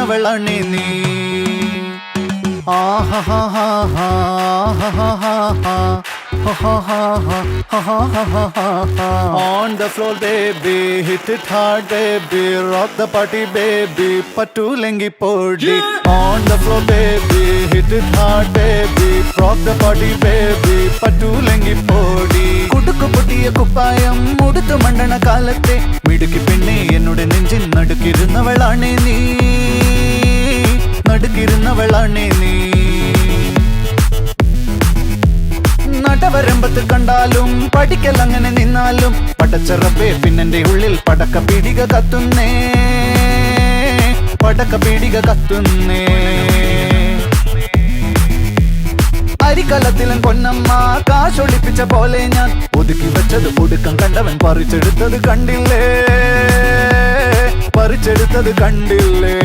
പഠിച്ചിരുന്നവളാണ് നീ. On the floor baby, hit it hard baby, rock the party baby, പറ്റൂലെങ്കി പൊടി. On the floor baby, hit it hard baby, rock the party baby, പറ്റൂലെങ്കി പൊടി. കുടുക്കു പൊട്ടിയ കുപ്പായം മുടുത്തു മണ്ടണ കാലത്തെ മിടുക്കി പെണ്ണെ എന്നോട് നെഞ്ചിൻ നടുക്കിരുന്നവളാണ് നീ, നടുക്കിരുന്നവളാണ് നീ. നടവരമ്പത്ത് കണ്ടാലും പഠിക്കൽ അങ്ങനെ നിന്നാലും പടച്ചറപ്പേ പിന്നെന്റെ ഉള്ളിൽ പടക്ക പീടിക കത്തുന്നേ, പടക്ക പീടിക കത്തുന്നേ. അരിക്കലത്തിലും പൊന്നമ്മ കാശൊളിപ്പിച്ച പോലെ ഞാൻ ഒതുക്കി വെച്ചത് ഒടുക്കം കണ്ടവൻ പറിച്ചെടുത്തത് കണ്ടില്ലേ, പറിച്ചെടുത്തത് കണ്ടില്ലേ.